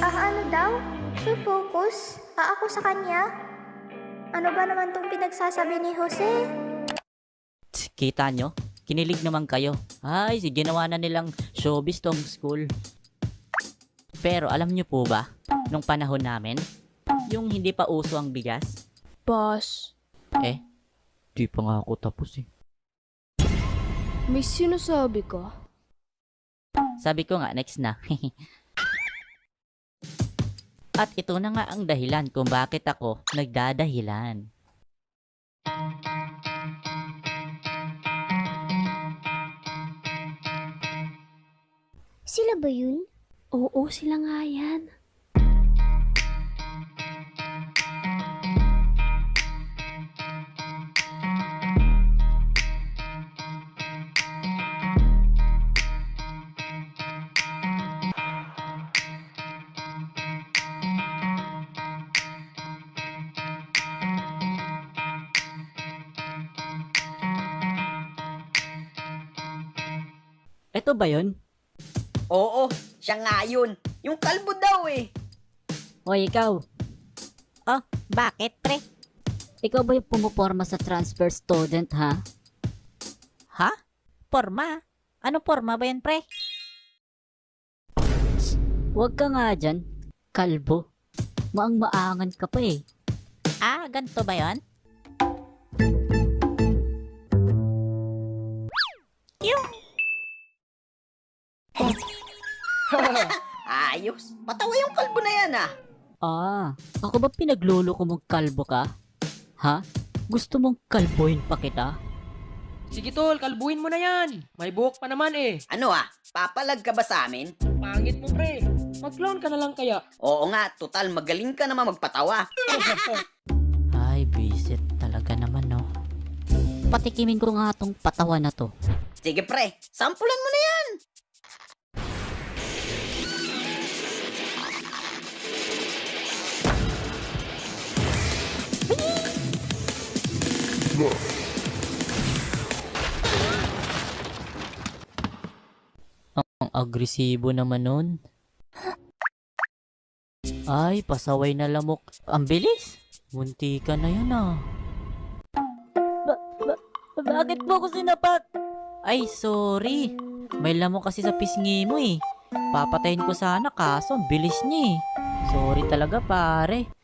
Ano daw? Full focus? Ako sa kanya? Ano ba naman tong pinagsasabi ni Jose? Kita nyo? Kinilig naman kayo. Ay, ginawa na nilang showbiz tong school. Pero alam nyo po ba, nung panahon namin, yung hindi pa uso ang bigas? Boss, Di pa nga ako tapos eh. may sinasabi ka? Sabi ko nga, next na. At ito na nga ang dahilan kung bakit ako nagdadahilan. Sila ba yun? Oo, sila nga yan. Ito ba yun? Oo, siya nga yun. Yung kalbo daw eh. Hoy, ikaw. Oh, bakit, pre? Ikaw ba yung pumuporma sa transfer student, ha? Ha? Porma? Ano porma ba yan, pre? Huwag ka nga dyan, kalbo. Maang-maangan ka pa eh. Ah, ganito ba yan? Ayos. Patawa yung kalbo na yan ah. Ako ba pinagluloko mong kalbo ka? Ha? Gusto mong kalbohin pa kita? Sige tol, kalbuhin mo na yan. May buhok pa naman eh. Ano ah, papalag ka ba sa amin? Pangit mo pre. Mag-clown ka na lang kaya. Oo nga, total magaling ka naman magpatawa. Ay, bisit talaga naman, no? Patikimin ko nga tong patawa na to. Sige pre, sampulan mo na yan. Ang agresibo naman nun. Ay, pasaway na lamok. Ang bilis. Munti ka na yun ah. Bakit mo ko sinapat? Ay, sorry. May lamok kasi sa pisngi mo eh. Papatayin ko sana kaso ang bilis niya eh. Sorry talaga pare.